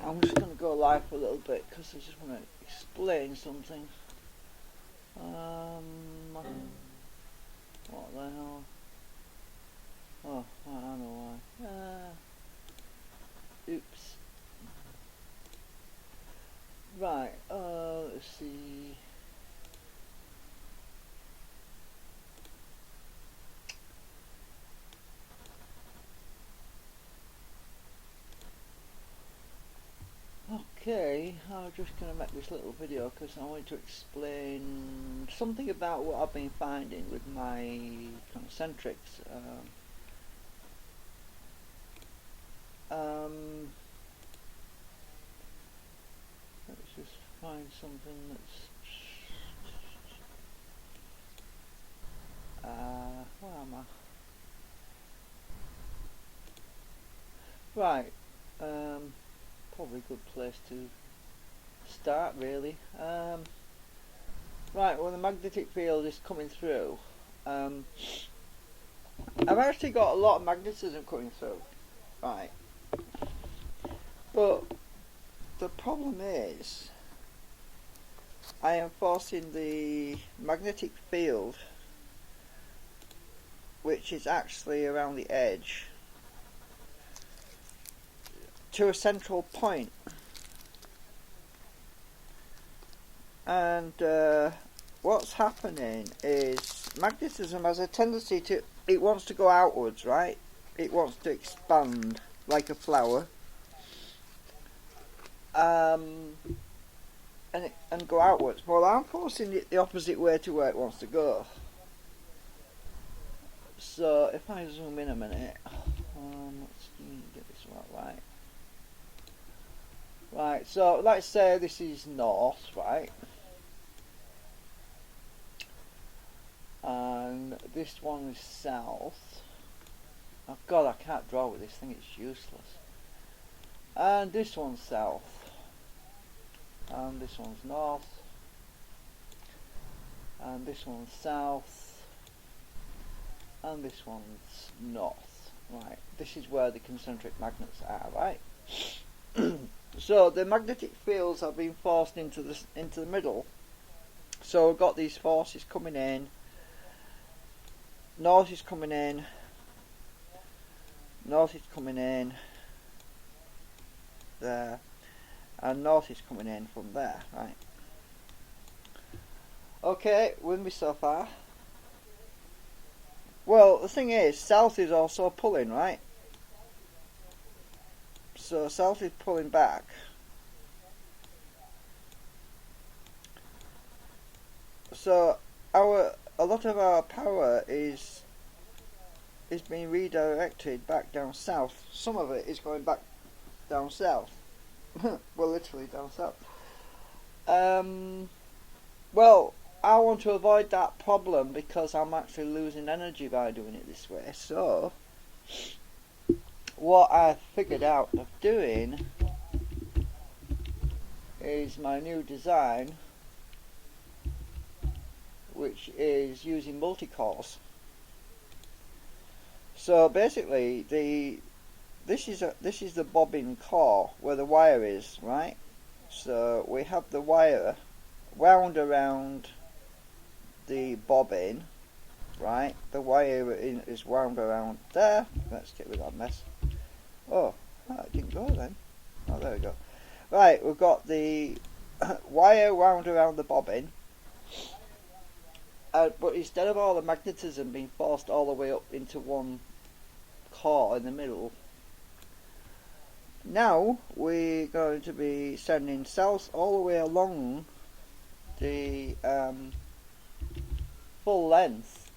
I'm just going to go live for a little bit because I just want to explain something. What the hell? Oh, I don't know why. Oops. Right, let's see. Okay, I'm just going to make this little video because I want to explain something about what I've been finding with my concentrics. Let's just find something that's... where am I? Right, probably a good place to start really. Right, well the magnetic field is coming through. I've actually got a lot of magnetism coming through, right, but the problem is I am forcing the magnetic field, which is actually around the edge, to a central point. And what's happening is magnetism has a tendency to, it wants to go outwards, right? It wants to expand like a flower, and go outwards. Well, I'm forcing it the opposite way to where it wants to go. So if I zoom in a minute, let's get this right. Right, so let's say this is north, right? And this one is south. Oh god, I can't draw with this thing, it's useless. And this one's south. And this one's north. And this one's south. And this one's north. Right, this is where the concentric magnets are, right? So the magnetic fields have been forced into the middle. So we've got these forces coming in. North is coming in. North is coming in. There. And north is coming in from there, right? Okay, with me so far? Well, the thing is, south is also pulling, right? So south is pulling back. So a lot of our power is being redirected back down south. Some of it is going back down south. Well, literally down south. Well, I want to avoid that problem because I'm actually losing energy by doing it this way. So what I figured out of doing is my new design, which is using multi-cores. So basically, this is the bobbin core where the wire is, right? So we have the wire wound around the bobbin, right? The wire is wound around there. Let's get rid of that mess. Oh, it didn't go then. Oh, there we go. Right, we've got the wire wound around the bobbin, but instead of all the magnetism being forced all the way up into one core in the middle, now we're going to be sending cells all the way along the full length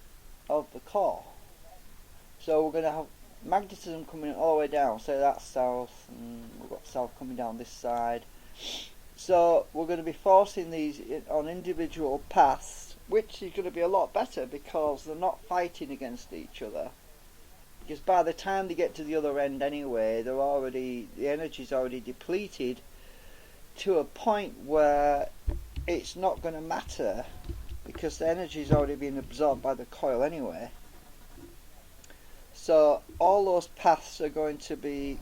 of the core. So we're going to have magnetism coming all the way down. So that's south, and we've got south coming down this side. So we're going to be forcing these on individual paths, which is going to be a lot better because they're not fighting against each other. Because by the time they get to the other end anyway, the energy's already depleted to a point where it's not going to matter because the energy's already been absorbed by the coil anyway. So all those paths are going to be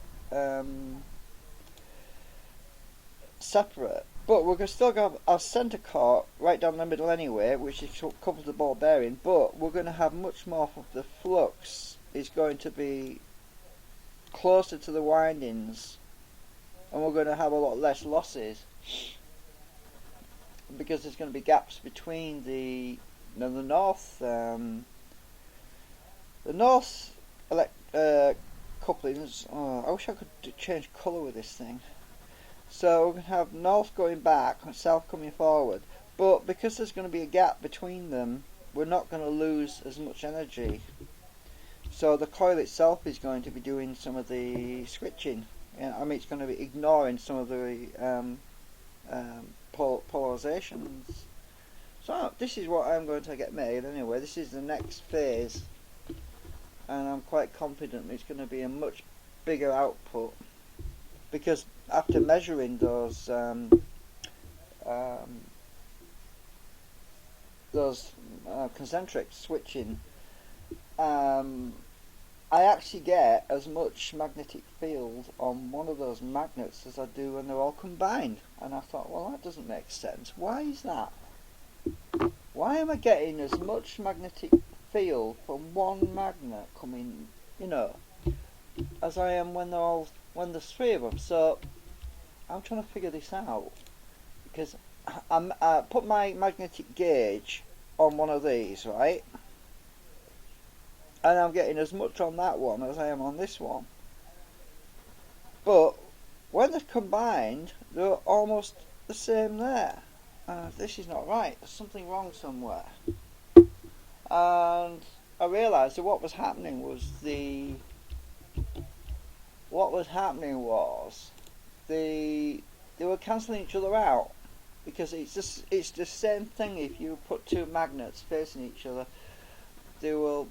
separate. But we're going to still have our centre core right down the middle anyway, which is covers the ball bearing. But we're going to have much more of the flux is going to be closer to the windings, and we're going to have a lot less losses because there's going to be gaps between the north couplings. Oh, I wish I could change colour with this thing. So we're going to have north going back and south coming forward, but because there's going to be a gap between them, we're not going to lose as much energy. So the coil itself is going to be doing some of the switching. I mean, it's going to be ignoring some of the polarizations. So this is what I'm going to get made anyway. This is the next phase, and I'm quite confident it's going to be a much bigger output, because after measuring those concentric switching, I actually get as much magnetic field on one of those magnets as I do when they're all combined. And I thought, well, that doesn't make sense. Why is that? Why am I getting as much magnetic field from one magnet coming, as I am when there's three of them? So I'm trying to figure this out, because I put my magnetic gauge on one of these, right? And I'm getting as much on that one as I am on this one. But when they're combined, they're almost the same there. This is not right. There's something wrong somewhere. And I realised that what was happening was they were cancelling each other out, because it's the same thing. If you put two magnets facing each other, they will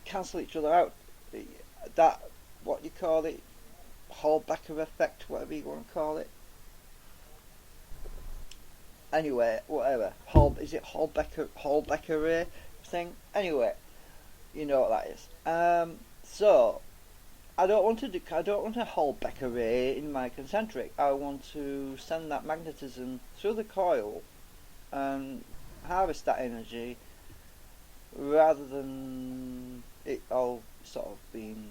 cancel each other out. That, what you call it, Hall-Becker effect, whatever you want to call it. Anyway, whatever. Is it Hall-Becker ray thing? Anyway, you know what that is. So I don't want a Hall-Becker ray in my concentric. I want to send that magnetism through the coil and harvest that energy, rather than it all sort of being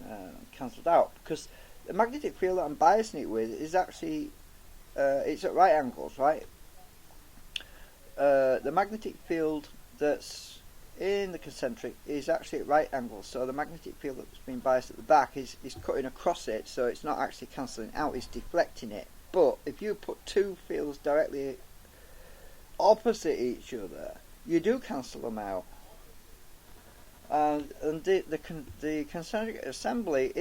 cancelled out. Because the magnetic field that I'm biasing it with is actually it's at right angles, right? The magnetic field that's in the concentric is actually at right angles, so the magnetic field that's been biased at the back is cutting across it, so it's not actually cancelling out, it's deflecting it. But if you put two fields directly opposite each other, you do cancel them out. And the concentric assembly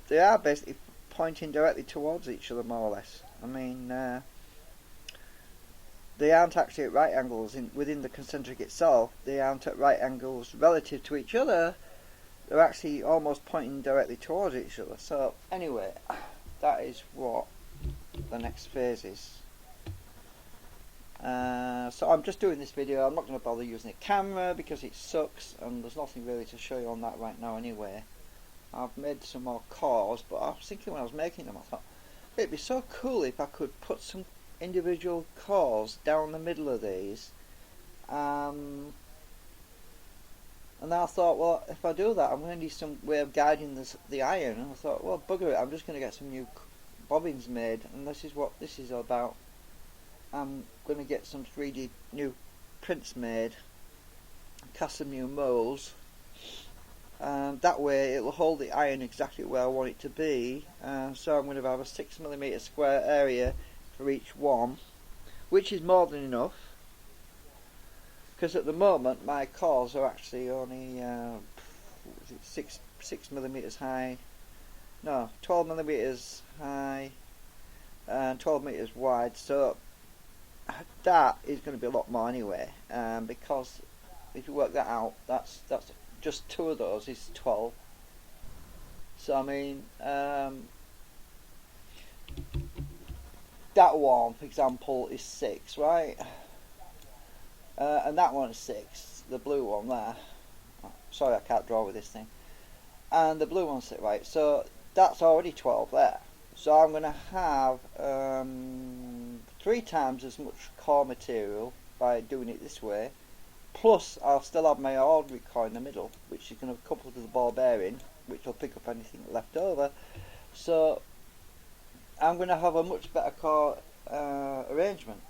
they are basically pointing directly towards each other, more or less. I mean, they aren't actually at right angles within the concentric itself. They aren't at right angles relative to each other. They're actually almost pointing directly towards each other. So anyway, that is what the next phase is. So I'm just doing this video. I'm not going to bother using a camera because it sucks, and there's nothing really to show you on that right now anyway. I've made some more cores, but I was thinking when I was making them, I thought it'd be so cool if I could put some individual cores down the middle of these, and I thought, well, if I do that, I'm going to need some way of guiding the iron. And I thought, well, bugger it, I'm just going to get some new bobbins made, and this is what this is all about. I'm going to get some 3D new prints made, cast some new molds, and that way it'll hold the iron exactly where I want it to be. So I'm going to have a 6mm square area for each one, which is more than enough, because at the moment my cores are actually only 6mm high, no, 12mm high and 12 meters wide, so that is going to be a lot more anyway, because if you work that out, that's just two of those is 12. So I mean, that one, for example, is 6, right? And that one is 6, the blue one there. Oh, sorry, I can't draw with this thing. And the blue one's 6, right? So that's already 12 there. So I'm going to have 3 times as much core material by doing it this way. Plus, I'll still have my ordinary core in the middle, which is going to couple to the ball bearing, which will pick up anything left over. So I'm going to have a much better core arrangement.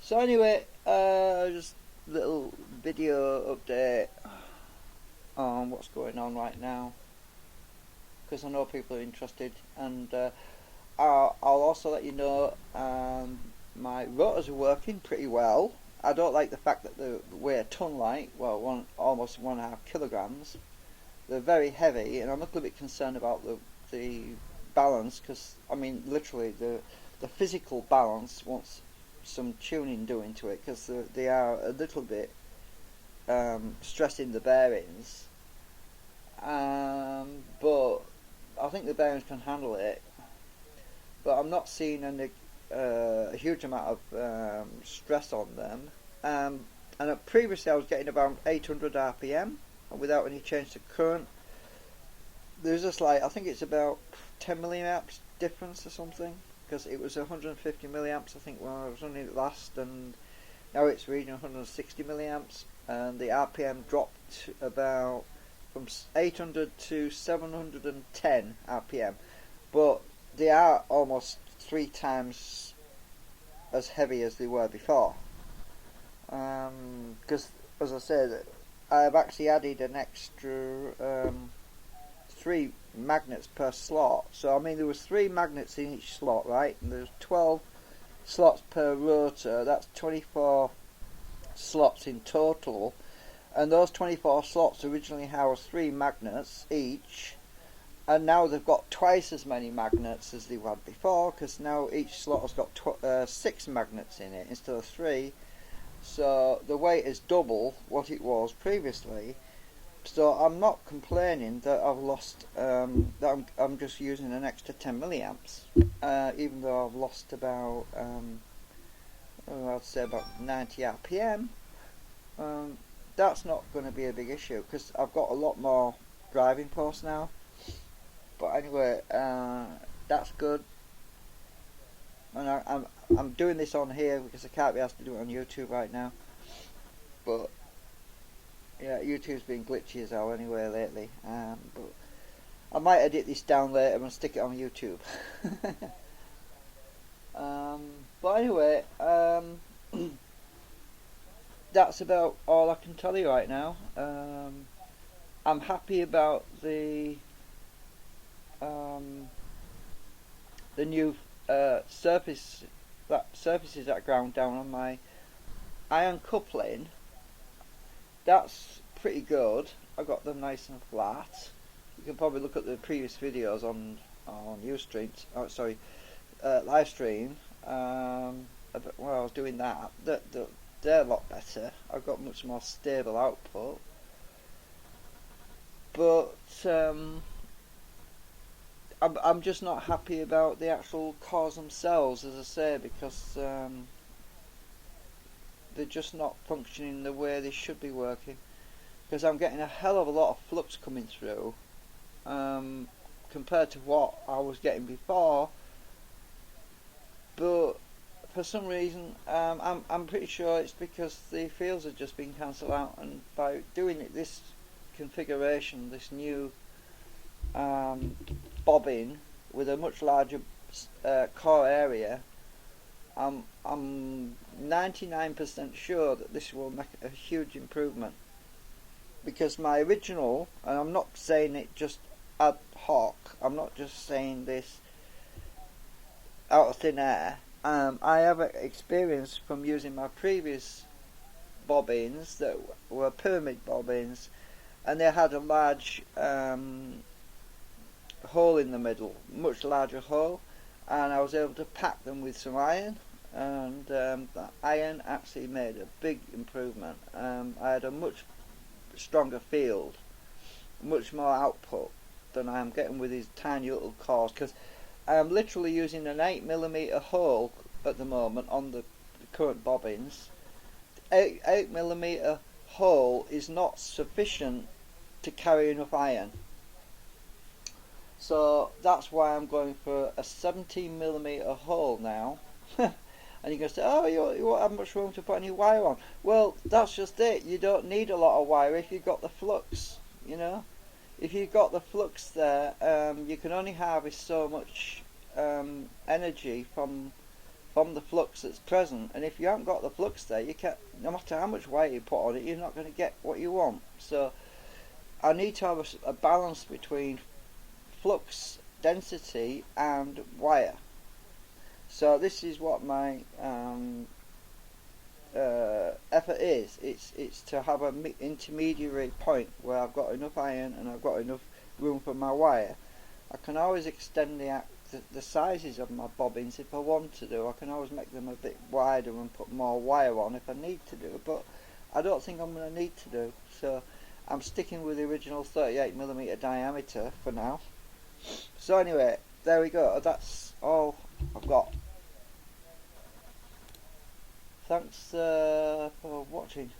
So anyway, just a little video update on what's going on right now, because I know people are interested, and I'll also let you know my rotors are working pretty well. I don't like the fact that they weigh a ton, like, well, almost 1.5 kilograms. They're very heavy, and I'm a little bit concerned about the balance, because I mean literally the physical balance wants some tuning doing to it, because they are a little bit stressing the bearings, but I think the bearings can handle it, but I'm not seeing a huge amount of stress on them, and previously I was getting about 800 RPM without any change to current. There's just like, I think it's about 10 milliamps difference or something, because it was 150 milliamps I think when I was running it last, and now it's reading 160 milliamps, and the RPM dropped about from 800 to 710 RPM, but they are almost 3 times as heavy as they were before, because as I said, I've actually added an extra 3 magnets per slot. So I mean there was 3 magnets in each slot, right, and there's 12 slots per rotor. That's 24 slots in total, and those 24 slots originally housed 3 magnets each, and now they've got twice as many magnets as they had before, because now each slot has got 6 magnets in it instead of 3. So the weight is double what it was previously. So I'm not complaining that I've lost, that I'm just using an extra 10 milliamps, even though I've lost about, I'd say about 90 RPM. That's not going to be a big issue, because I've got a lot more driving force now. But anyway, that's good. And I'm doing this on here because I can't be asked to do it on YouTube right now. But yeah, YouTube's been glitchy as hell anyway lately. But I might edit this down later and stick it on YouTube. But anyway, that's about all I can tell you right now. I'm happy about the new surfaces that ground down on my iron coupling. That's pretty good. I got them nice and flat. You can probably look at the previous videos on Ustream. Oh, sorry, live stream. When I was doing that, they're a lot better. I've got much more stable output. But I'm just not happy about the actual cores themselves, as I say, because they're just not functioning the way they should be working. Because I'm getting a hell of a lot of flux coming through compared to what I was getting before. But for some reason, I'm pretty sure it's because the fields have just been cancelled out, and by doing it this configuration, this new bobbin with a much larger core area, I'm 99% sure that this will make a huge improvement, because my original, and I'm not saying it just ad hoc, I'm not just saying this out of thin air, I have experience from using my previous bobbins that were pyramid bobbins, and they had a large hole in the middle, much larger hole, and I was able to pack them with some iron, and that iron actually made a big improvement. I had a much stronger field, much more output than I am getting with these tiny little cores, because I'm literally using an 8mm hole at the moment on the current bobbins. 8mm hole is not sufficient to carry enough iron. So that's why I'm going for a 17mm hole now. And you're going to say, oh, you won't have much room to put any wire on. Well, that's just it. You don't need a lot of wire if you've got the flux, you know. If you've got the flux there, you can only harvest so much energy from the flux that's present. And if you haven't got the flux there, you can't, no matter how much wire you put on it, you're not going to get what you want. So I need to have a balance between flux density and wire. So this is what my effort is. It's to have an intermediary point where I've got enough iron and I've got enough room for my wire. I can always extend the sizes of my bobbins if I want to do. I can always make them a bit wider and put more wire on if I need to do, but I don't think I'm going to need to do. So I'm sticking with the original 38mm diameter for now. So anyway, there we go. That's all I've got. Thanks for watching.